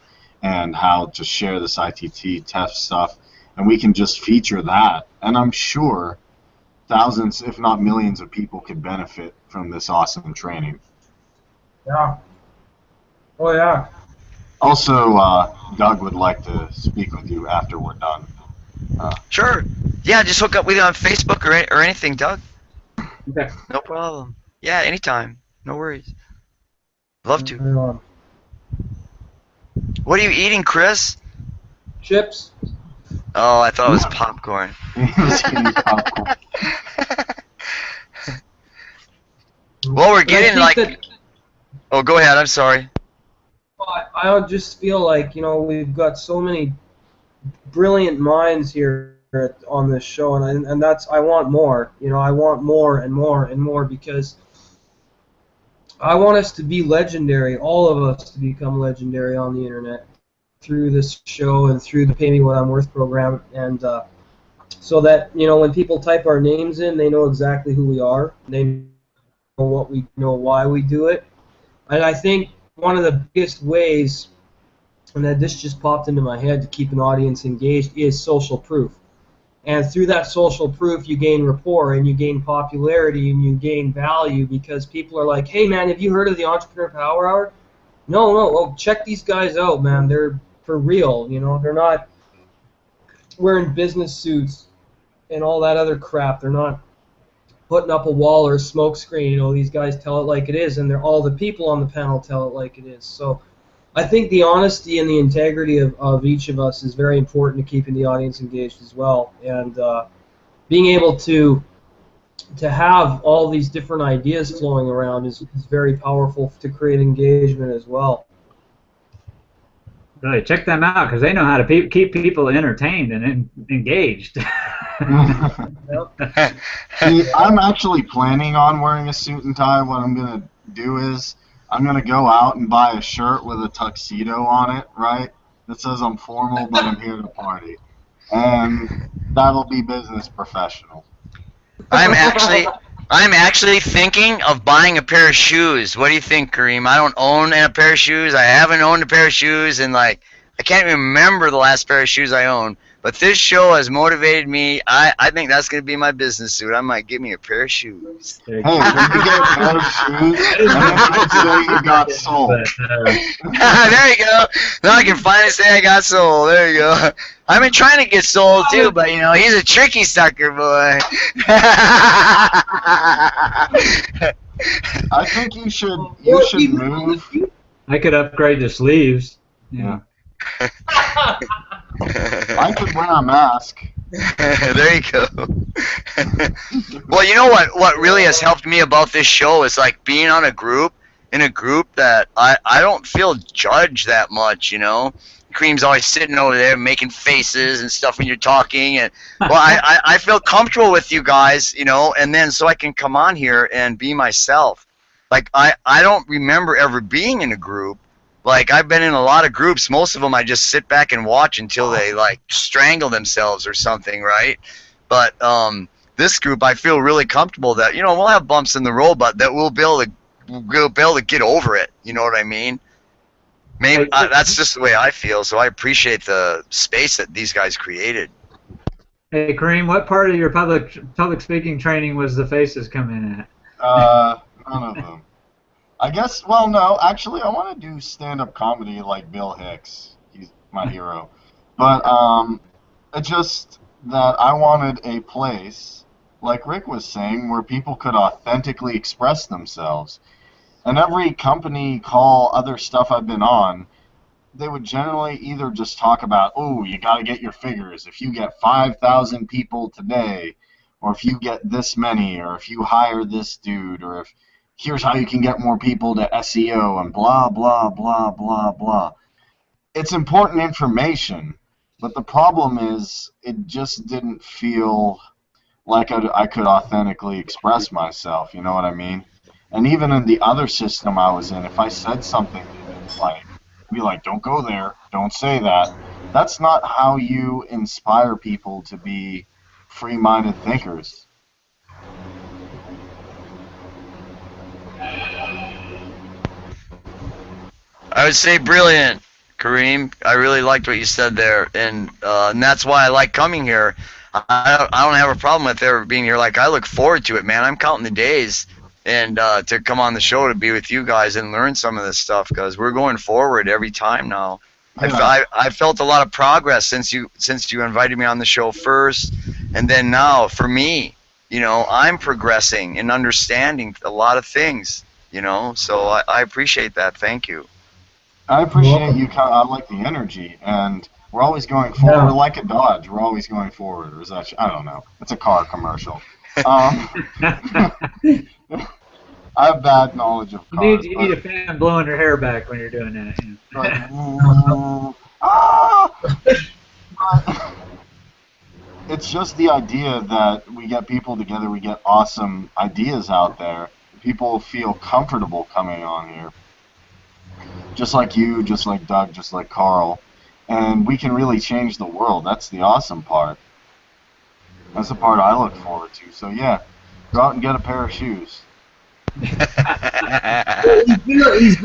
and how to share this ITT test stuff, and we can just feature that. And I'm sure thousands, if not millions, of people could benefit from this awesome training. Yeah. Oh, yeah. Also, Doug would like to speak with you after we're done. Sure. Yeah, just hook up with you on Facebook or anything, Doug. Okay. No problem. Yeah, anytime. No worries. Love to. What are you eating, Chris? Chips. Oh, I thought it was popcorn. He was eating popcorn. Well, we're getting like... Oh, go ahead. I'm sorry. I just feel like, we've got so many brilliant minds here on this show, and that's, I want more. I want more and more and more, because I want us to be legendary, all of us to become legendary on the internet through this show and through the Pay Me What I'm Worth program, and so that, when people type our names in, they know exactly who we are, they know what we know, why we do it. And I think one of the biggest ways, and that this just popped into my head to keep an audience engaged, is social proof. And through that social proof, you gain rapport, and you gain popularity, and you gain value, because people are like, hey, man, have you heard of the Entrepreneur Power Hour? No. Oh, check these guys out, man. They're for real. They're not wearing business suits and all that other crap. They're not putting up a wall or a smoke screen. These guys tell it like it is, and all the people on the panel tell it like it is. So I think the honesty and the integrity of each of us is very important to keeping the audience engaged as well. And being able to have all these different ideas flowing around is very powerful to create engagement as well. Really, check them out, because they know how to keep people entertained and engaged. See, I'm actually planning on wearing a suit and tie. What I'm going to do is I'm going to go out and buy a shirt with a tuxedo on it, right? That says I'm formal, but I'm here to party. And that'll be business professional. I'm actually thinking of buying a pair of shoes. What do you think, Kareem? I don't own a pair of shoes. I haven't owned a pair of shoes, and I can't even remember the last pair of shoes I owned. But this show has motivated me. I think that's going to be my business suit. I might get me a pair of shoes. Hey, when you get a pair of shoes, and then you can say you got sold. There you go. Now I can finally say I got sold. There you go. I've been trying to get sold too, but he's a tricky sucker, boy. I think you should move. I could upgrade the sleeves. Yeah. I could wear a mask. There you go. Well, you know what really has helped me about this show is being on in a group that I don't feel judged that much, Kareem's always sitting over there making faces and stuff when you're talking, and I feel comfortable with you guys, and then so I can come on here and be myself. I don't remember ever being in a group. I've been in a lot of groups. Most of them I just sit back and watch until they strangle themselves or something, right? But this group, I feel really comfortable that we'll have bumps in the road, but that we'll be able to get over it. You know what I mean? Maybe that's just the way I feel. So I appreciate the space that these guys created. Hey, Kareem, what part of your public speaking training was the faces come in at? None of them. I guess. Well, no. Actually, I want to do stand-up comedy like Bill Hicks. He's my hero. But it's just that I wanted a place, like Rick was saying, where people could authentically express themselves. And every company call, other stuff I've been on, they would generally either just talk about, oh, you got to get your figures. If you get 5,000 people today, or if you get this many, or if you hire this dude, or if here's how you can get more people to SEO, and blah, blah, blah, blah, blah. It's important information, but the problem is it just didn't feel like I could authentically express myself, you know what I mean? And even in the other system I was in, if I said something, like, be like, don't go there, don't say that. That's not how you inspire people to be free-minded thinkers. I would say brilliant, Kareem. I really liked what you said there, and that's why I like coming here. I don't have a problem with ever being here. Like, I look forward to it, man. I'm counting the days and to come on the show to be with you guys and learn some of this stuff, because we're going forward every time now. Yeah. I felt a lot of progress since you invited me on the show first, and then now for me, you know, I'm progressing and understanding a lot of things, you know. So I appreciate that. Thank you. I appreciate you. I like the energy, and we're always going forward. Yeah. We're like a Dodge. We're always going forward. Or is that? I don't know. It's a car commercial. I have bad knowledge of cars. You need a fan blowing your hair back when you're doing that. But it's just the idea that we get people together, we get awesome ideas out there. People feel comfortable coming on here. Just like you, just like Doug, just like Carl. And we can really change the world. That's the awesome part. That's the part I look forward to. So yeah, go out and get a pair of shoes. He's been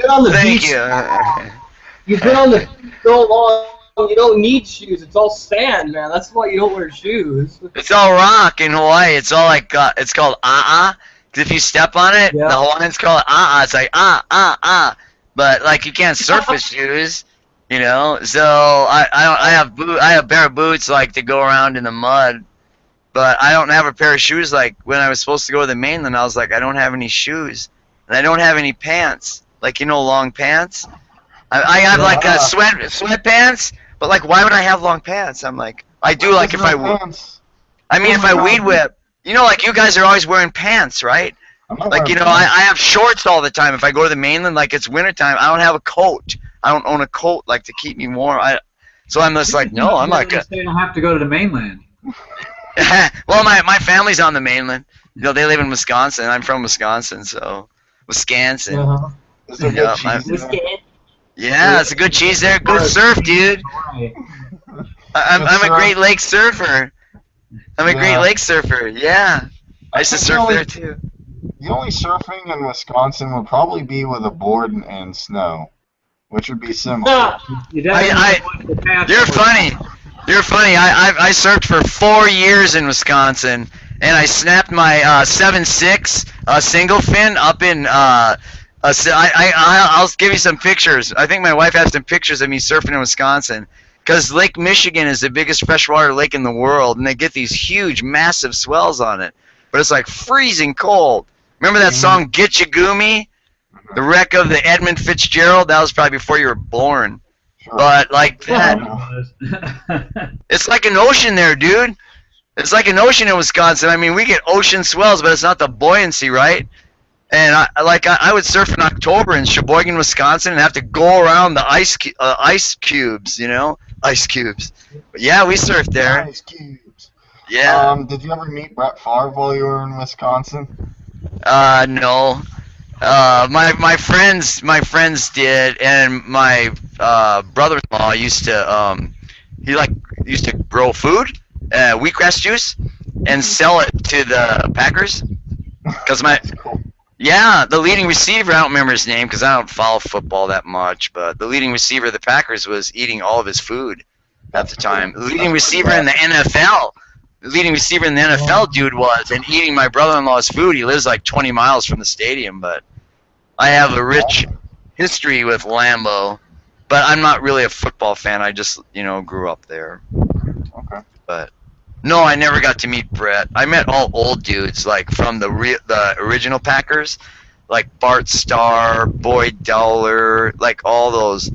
on the Thank beach. you. You've been on the beach so long. You don't need shoes. It's all sand, man. That's why you don't wear shoes. It's all rock in Hawaii. It's all like it's called If you step on it, Yeah. the Hawaiians call it It's like but like you can't surf with shoes, you know. So I have a pair of boots like to go around in the mud, but I don't have a pair of shoes. Like when I was supposed to go to the mainland, I was like, I don't have any shoes, and I don't have any pants, like, you know, long pants. I have like sweatpants, but like, why would I have long pants? I'm like, I do, like, if I weed whip, you know, like you guys are always wearing pants, right? Like, you know, I have shorts all the time. If I go to the mainland, like it's wintertime, I don't have a coat. I don't own a coat, like, to keep me warm. So I'm just like, no, I'm like, They don't have to go to the mainland. well, my family's on the mainland. You know, they live in Wisconsin. I'm from Wisconsin, so Wisconsin. Uh-huh. Is there good cheese there? Yeah, it's a good cheese there. Good surf, dude. I'm a Great Lakes surfer. I'm a Great Lakes surfer. Yeah, I used to surf there too. The only surfing in Wisconsin would probably be with a board and snow, which would be similar. You definitely want the pants You're over. funny. You're funny. I surfed for 4 years in Wisconsin, and I snapped my 7.6 single fin up in. I'll give you some pictures. I think my wife has some pictures of me surfing in Wisconsin, because Lake Michigan is the biggest freshwater lake in the world, and they get these huge, massive swells on it. But it's like freezing cold. Remember that song "Get Ya Gumi"? The wreck of the Edmund Fitzgerald. That was probably before you were born. Sure. But like that, it's like an ocean there, dude. It's like an ocean in Wisconsin. I mean, we get ocean swells, but it's not the buoyancy, right? And I would surf in October in Sheboygan, Wisconsin, and have to go around the ice cubes, you know, ice cubes. But yeah, we surfed there. Ice cubes. Yeah. Did you ever meet Brett Favre while you were in Wisconsin? No. My friends did, and my brother-in-law used to used to grow food, wheatgrass juice, and sell it to the Packers. Cause Yeah, the leading receiver, I don't remember his name because I don't follow football that much, but the leading receiver of the Packers was eating all of his food at the time. The leading receiver in the NFL, the leading receiver in the NFL dude was, and eating my brother-in-law's food. He lives like 20 miles from the stadium, but I have a rich history with Lambeau, but I'm not really a football fan. I just, grew up there. Okay. But no, I never got to meet Brett. I met all old dudes, like from the original Packers, like Bart Starr, Boyd Dowler, like all those.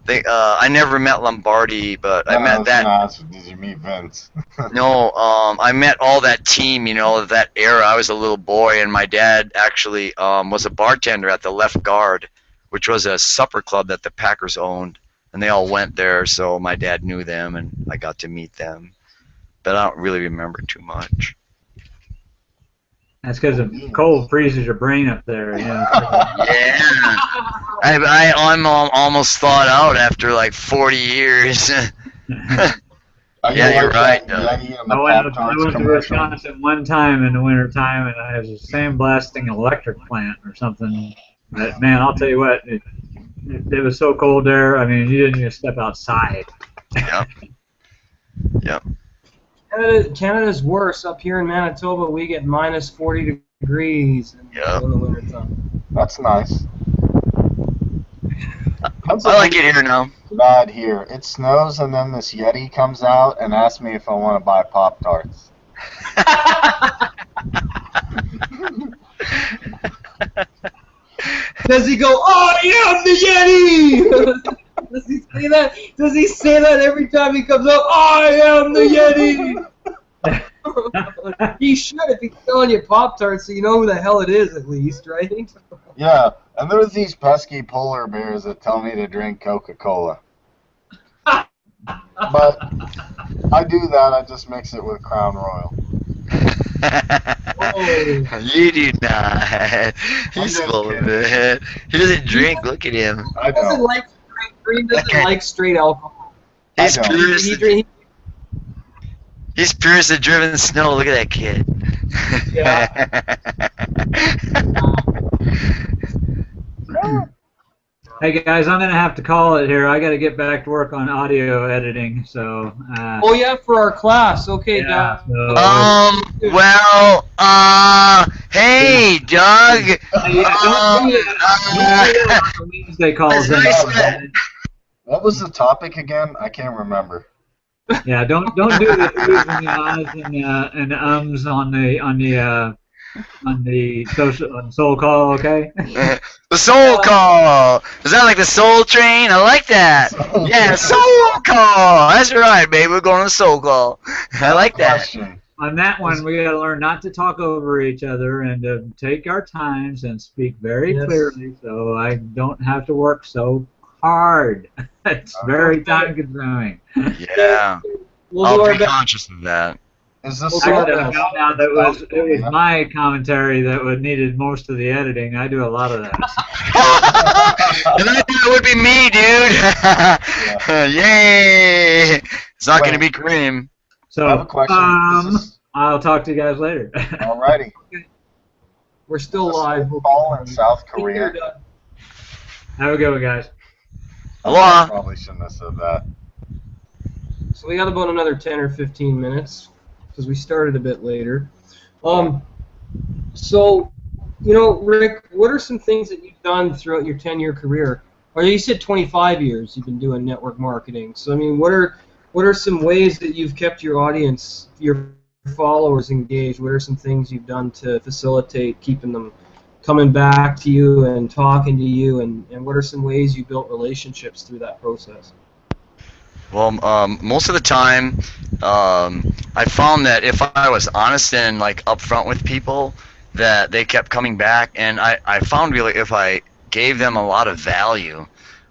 I never met Lombardi, but I met that. Did you meet Vince? No, I met all that team, that era. I was a little boy, and my dad actually was a bartender at the Left Guard, which was a supper club that the Packers owned, and they all went there, so my dad knew them, and I got to meet them. But I don't really remember too much. That's because the cold freezes your brain up there. Yeah. I'm almost thawed out after like 40 years. Yeah, you're right. I went to Wisconsin one time in the wintertime, and I was sandblasting an electric plant or something. But, man, I'll tell you what, it was so cold there, I mean, you didn't even step outside. Yep. Yep. Canada's worse. Up here in Manitoba, we get minus 40 degrees in the wintertime. That's nice. I like it here now. Bad here. It snows, and then this Yeti comes out and asks me if I want to buy Pop-Tarts. Does he go, "Oh, yeah, the Yeti"? Does he say that? Does he say that every time he comes up? "I am the Yeti"? He should if he's selling you Pop-Tarts, so you know who the hell it is at least, right? Yeah, and there's these pesky polar bears that tell me to drink Coca-Cola. But I do that. I just mix it with Crown Royal. Oh. You do not. He's full of it. He doesn't drink. Look at him. I He doesn't don't. like Green doesn't like straight alcohol. He's I don't. pure. He's pure as the driven snow. Look at that kid. Hey guys, I'm gonna have to call it here. I got to get back to work on audio editing. So. Oh yeah, for our class. Okay, Yeah, Doug. Hey, Doug. Wednesday calls in. What was the topic again? I can't remember. Yeah, don't do the oohs and the ahs and the ums on the soul call, okay? The soul call. Is that like the soul train? I like that. Yeah, soul call. That's right, baby. We're going to soul call. I like that. Question. On that one, we got to learn not to talk over each other and to take our times and speak very clearly, so I don't have to work so hard. It's very time consuming. Yeah. I'll be conscious of that. Is this I found out that it was my commentary that needed most of the editing. I do a lot of that. And I thought it would be me, dude. Yay! It's not going to be Kareem. So, I have a question. I'll talk to you guys later. Alrighty. We're still live. Ball in South Korea. Have a good one, guys. Aloha. Probably shouldn't have said that. So we got about another 10 or 15 minutes because we started a bit later. So, Rick, what are some things that you've done throughout your 10-year career? Or you said 25 years you've been doing network marketing. So, I mean, what are some ways that you've kept your audience, your followers engaged? What are some things you've done to facilitate keeping them coming back to you and talking to you? And what are some ways you built relationships through that process? Well, most of the time, I found that if I was honest and like upfront with people, that they kept coming back. And I found really if I gave them a lot of value,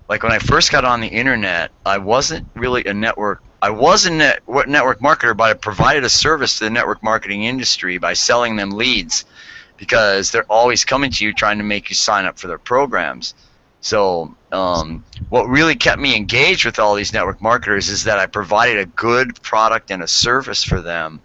like when I first got on the internet, I wasn't really a network. I was a network marketer, but I provided a service to the network marketing industry by selling them leads, because they're always coming to you trying to make you sign up for their programs. So what really kept me engaged with all these network marketers is that I provided a good product and a service for them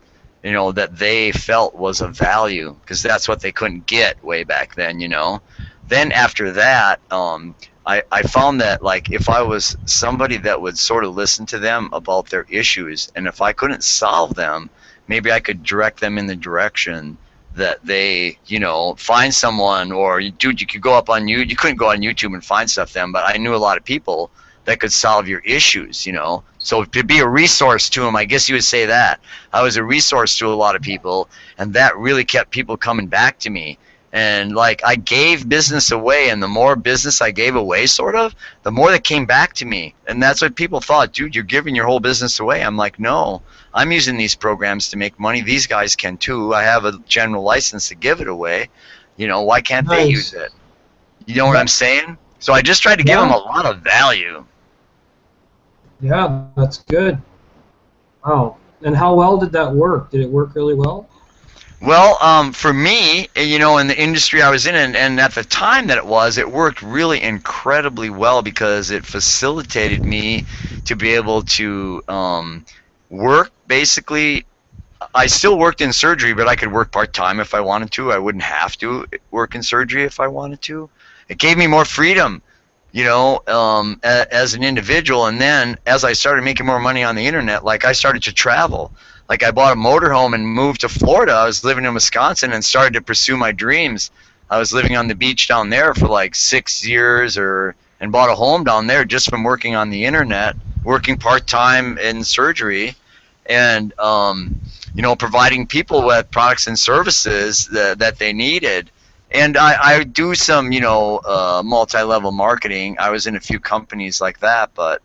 you know, that they felt was of value, because that's what they couldn't get way back then, you know. Then after that, I found that, like, if I was somebody that would sort of listen to them about their issues, and if I couldn't solve them, maybe I could direct them in the direction that they, you know, find someone. Or, dude, you could go up on you couldn't go on YouTube and find stuff then, but I knew a lot of people that could solve your issues, you know. So to be a resource to them, I guess you would say that I was a resource to a lot of people, and that really kept people coming back to me. And, like, I gave business away, and the more business I gave away, sort of, the more that came back to me. And that's what people thought, dude, you're giving your whole business away. I'm like, no, I'm using these programs to make money. These guys can too. I have a general license to give it away. You know, why can't they use it? You know what I'm saying? So I just tried to give them a lot of value. Yeah, that's good. Wow. And how well did that work? Did it work really well? Well, for me, you know, in the industry I was in, and at the time that it worked really incredibly well, because it facilitated me to be able to work. Basically, I still worked in surgery, but I could work part-time if I wanted to. I wouldn't have to work in surgery if I wanted to. It gave me more freedom, you know, as an individual. And then as I started making more money on the internet, like, I started to travel. Like, I bought a motorhome and moved to Florida. I was living in Wisconsin and started to pursue my dreams. I was living on the beach down there for like 6 years, and bought a home down there just from working on the internet, working part-time in surgery, and you know, providing people with products and services that they needed. And I do some, you know, multi-level marketing. I was in a few companies like that, but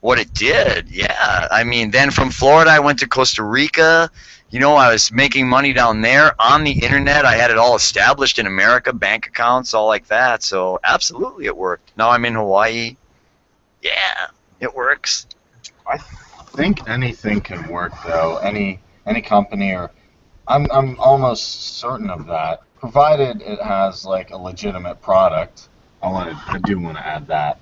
what it did, yeah. I mean, then from Florida, I went to Costa Rica. You know, I was making money down there on the internet. I had it all established in America, bank accounts, all like that. So absolutely, it worked. Now I'm in Hawaii. Yeah, it works. I think anything can work, though. Any company, or I'm almost certain of that, provided it has like a legitimate product. I do want to add that.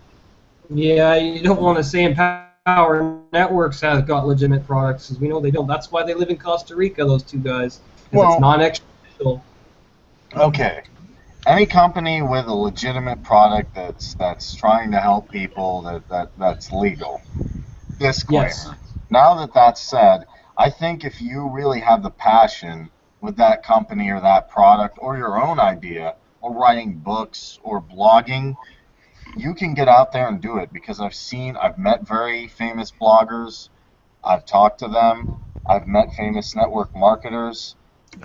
Yeah, you don't want to say Empower Networks has got legitimate products, because we know they don't. That's why they live in Costa Rica, those two guys, because it's non-extraditional. Okay. Any company with a legitimate product that's trying to help people, that's legal. Disclaimer. Yes. Now that that's said, I think if you really have the passion with that company or that product or your own idea, or writing books or blogging, you can get out there and do it, because I've met very famous bloggers, I've talked to them, I've met famous network marketers.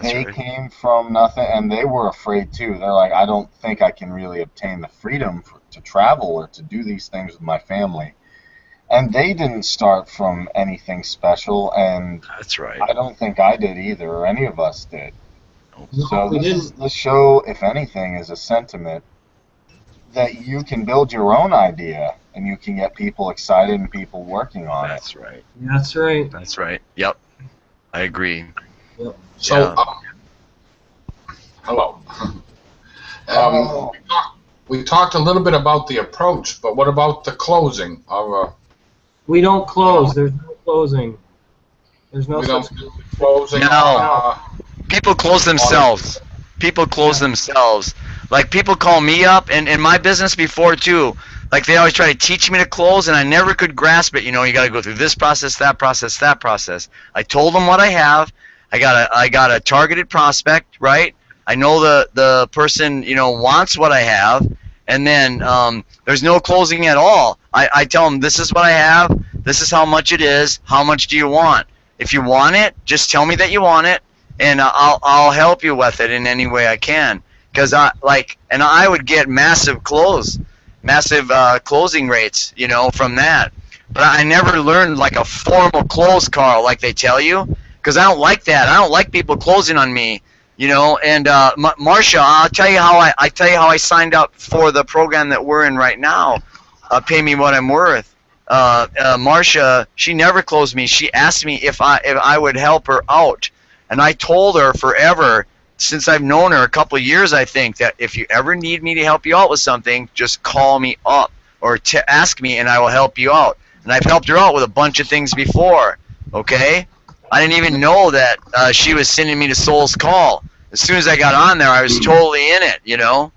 They came from nothing, and they were afraid too. They're like, I don't think I can really obtain the freedom to travel or to do these things with my family. And they didn't start from anything special, and That's right. I don't think I did either, or any of us did. No, So we this didn't. show, if anything, is a sentiment that you can build your own idea, and you can get people excited and people working on it. That's right. That's right. That's right. Yep. I agree. So, Yeah. hello. Oh. We talked a little bit about the approach, but what about the closing of We don't close. There's no closing. There's no we don't such. do the closing? No. People close themselves. People close themselves. Like, people call me up, and in my business before too, like, they always try to teach me to close, and I never could grasp it. You know, you got to go through this process, that process, that process. I told them what I have. I got a targeted prospect, right? I know the person, you know, wants what I have, and then there's no closing at all. I tell them, this is what I have, this is how much it is, how much do you want? If you want it, just tell me that you want it, and I'll help you with it in any way I can. Because I would get massive closing rates, you know, from that. But I never learned like a formal close, Carl, like they tell you, because I don't like that. I don't like people closing on me, you know. And Marcia, I'll tell you how I signed up for the program that we're in right now. Pay me what I'm worth. Marcia, she never closed me. She asked me if I would help her out, and I told her forever, since I've known her a couple of years, I think, that if you ever need me to help you out with something, just call me up or ask me, and I will help you out. And I've helped her out with a bunch of things before, okay? I didn't even know that she was sending me to Soul's Call. As soon as I got on there, I was totally in it, you know.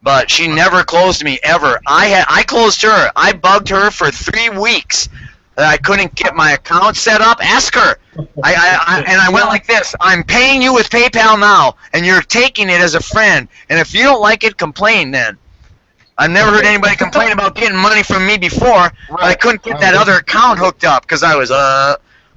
But she never closed me ever. I closed her. I bugged her for 3 weeks. I couldn't get my account set up. Ask her. And I went like this. I'm paying you with PayPal now, and you're taking it as a friend. And if you don't like it, complain then. I've never heard anybody complain about getting money from me before, but I couldn't get that other account hooked up because I was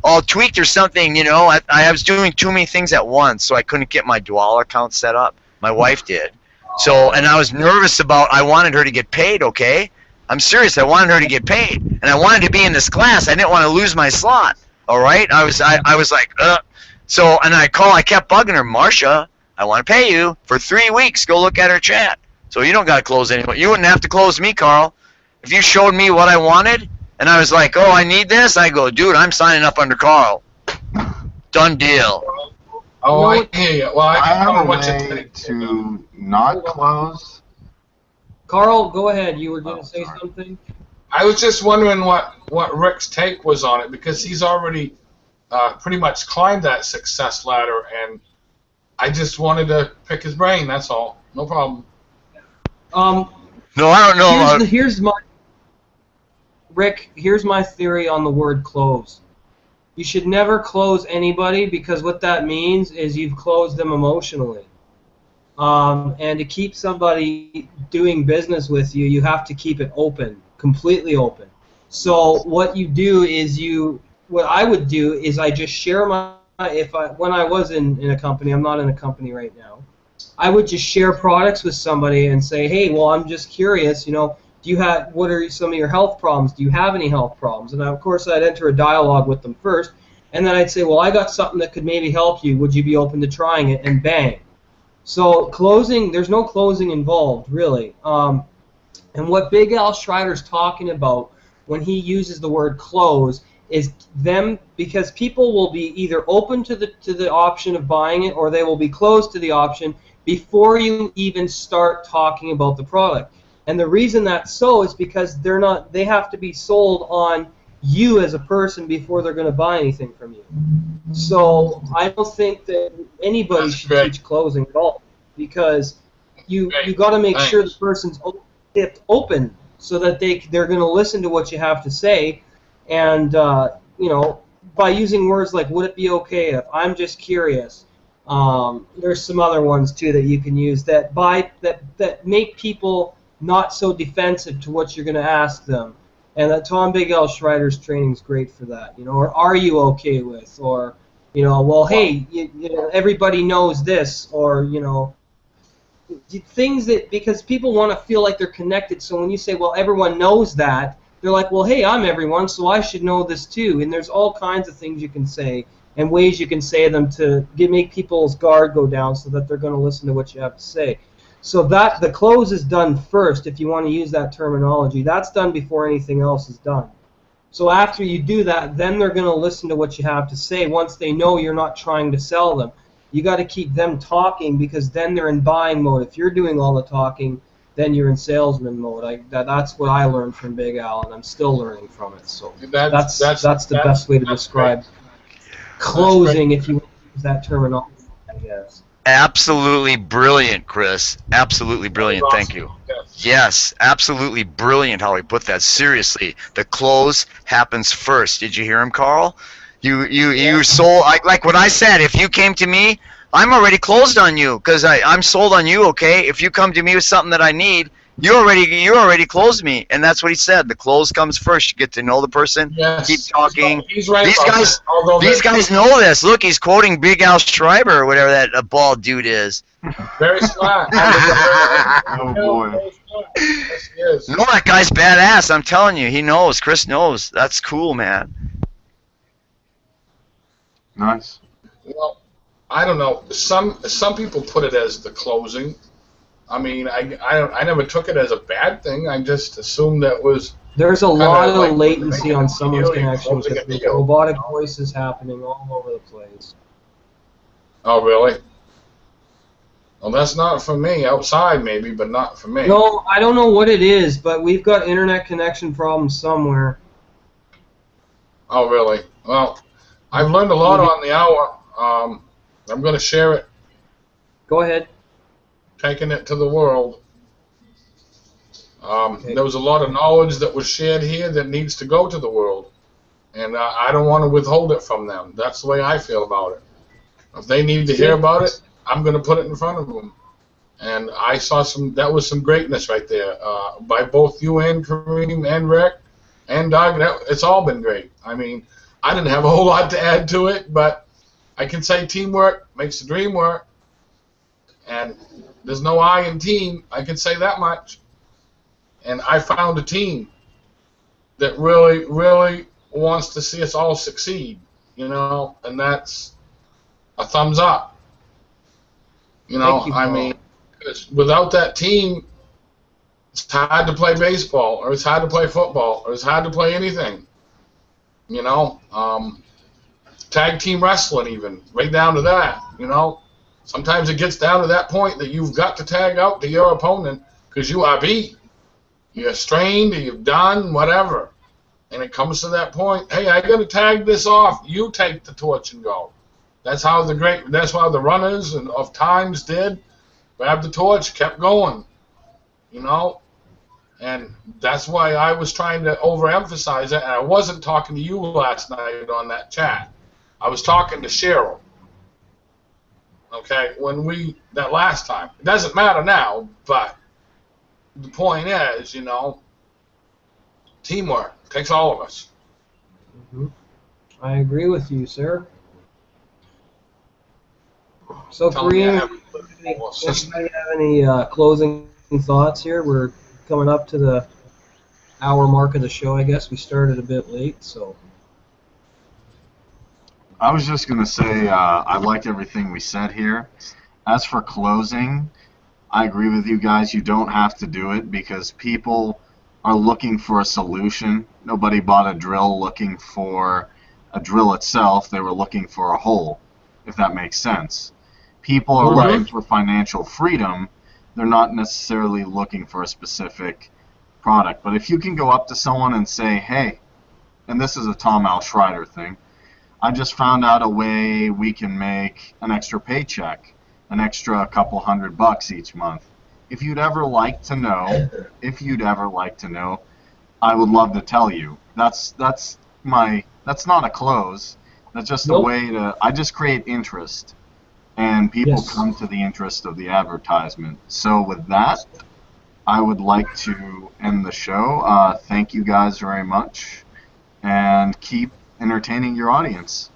all tweaked or something, you know. I was doing too many things at once, so I couldn't get my Dual account set up. My wife did. So, and I was nervous about, I wanted her to get paid, okay? I'm serious, I wanted her to get paid. And I wanted to be in this class. I didn't want to lose my slot, all right? I was like, So, and I kept bugging her, Marcia, I want to pay you for 3 weeks. Go look at her chat. So you don't got to close anyone. You wouldn't have to close me, Carl. If you showed me what I wanted, and I was like, oh, I need this, I go, dude, I'm signing up under Carl. Done deal. Oh, I hear you. Well, I I have don't a know what you way think. to not close. Carl, go ahead. You were going to say something? I was just wondering what Rick's take was on it, because he's already pretty much climbed that success ladder, and I just wanted to pick his brain, that's all. No problem. No, I don't know. Here's my theory on the word close. You should never close anybody, because what that means is you've closed them emotionally. And to keep somebody doing business with you, you have to keep it open, completely open. So what you do is what I would do is I just share when I was in a company, I'm not in a company right now, I would just share products with somebody and say, hey, well, I'm just curious, you know, what are some of your health problems? Do you have any health problems? And of course, I'd enter a dialogue with them first, and then I'd say, well, I got something that could maybe help you. Would you be open to trying it? And bang. So closing, there's no closing involved, really. And what Big Al Schreider's talking about when he uses the word close is because people will be either open to the option of buying it, or they will be closed to the option before you even start talking about the product. And the reason that's so is because they have to be sold on you as a person before they're going to buy anything from you. So I don't think that anybody should teach closing at all, because you got to make sure the person's open so that they're going to listen to what you have to say, and you know, by using words like "would it be okay if," "I'm just curious." There's some other ones too that you can use that make people not so defensive to what you're going to ask them. And that Tom Big L Schreider's training is great for that. You know, or are you okay with, or you know, well, hey, you know, everybody knows this, or you know, things that, because people want to feel like they're connected. So when you say, well, everyone knows that, they're like, well, hey, I'm everyone, so I should know this too. And there's all kinds of things you can say and ways you can say them to make people's guard go down so that they're going to listen to what you have to say. So that the close is done first, if you want to use that terminology. That's done before anything else is done. So after you do that, then they're going to listen to what you have to say once they know you're not trying to sell them. You got to keep them talking, because then they're in buying mode. If you're doing all the talking, then you're in salesman mode. That's what I learned from Big Al, and I'm still learning from it. So that's the best way to describe closing, if you use that terminology, I guess. Absolutely brilliant, Chris. Absolutely brilliant. Thank you. Yes, absolutely brilliant how he put that. Seriously, the close happens first. Did you hear him, Carl? You sold, like what I said. If you came to me, I'm already closed on you, because I'm sold on you. Okay, if you come to me with something that I need, you already closed me, and that's what he said. The close comes first. You get to know the person. Yes. Keep talking. He's right. These guys know this. Look, he's quoting Big Al Schreiber, or whatever that bald dude is. Very smart. Oh boy. Yes, he is. No, that guy's badass. I'm telling you, he knows. Chris knows. That's cool, man. Nice. Well, I don't know. Some people put it as the closing. I mean, I never took it as a bad thing. I just assumed that was. There's a lot of like latency on someone's connection, closing because a there's deal. robotic voices happening all over the place. Oh, really? Well, that's not for me. Outside, maybe, but not for me. No, I don't know what it is, but we've got internet connection problems somewhere. Oh, really? Well, I've learned a lot on the hour. I'm going to share it, Go ahead. taking it to the world. Okay. There was a lot of knowledge that was shared here that needs to go to the world, and I don't want to withhold it from them. That's the way I feel about it. If they need to hear about it, I'm going to put it in front of them. And I saw that was some greatness right there by both you and Kareem and Rick and Doug. It's all been great. I mean, I didn't have a whole lot to add to it, but I can say teamwork makes the dream work. And there's no I in team. I can say that much. And I found a team that really, really wants to see us all succeed, and that's a thumbs up. Thank you, I Paul. mean, 'cause without that team, it's hard to play baseball, or it's hard to play football, or it's hard to play anything. Tag team wrestling, even right down to that. Sometimes it gets down to that point that you've got to tag out to your opponent because you are beat. You're strained, or you've done whatever, and it comes to that point. Hey, I got to tag this off. You take the torch and go. That's how the runners of times did. Grabbed the torch, kept going. And that's why I was trying to overemphasize it. And I wasn't talking to you last night on that chat. I was talking to Cheryl. Okay, that last time. It doesn't matter now, but the point is, teamwork takes all of us. Mhm. I agree with you, sir. So, Tell me I Kareem, have anybody have any closing thoughts here? We're coming up to the hour mark of the show, I guess. We started a bit late, so. I was just going to say I like everything we said here. As for closing, I agree with you guys. You don't have to do it because people are looking for a solution. Nobody bought a drill looking for a drill itself. They were looking for a hole, if that makes sense. People are Right. looking for financial freedom. They're not necessarily looking for a specific product. But if you can go up to someone and say, hey, and this is a Tom Al Schreider thing, I just found out a way we can make an extra paycheck, an extra couple $100 each month. If you'd ever like to know, I would love to tell you. That's not a close. That's just a Nope. way to. I just create interest, and people Yes. come to the interest of the advertisement. So with that, I would like to end the show. Thank you guys very much, and keep entertaining your audience.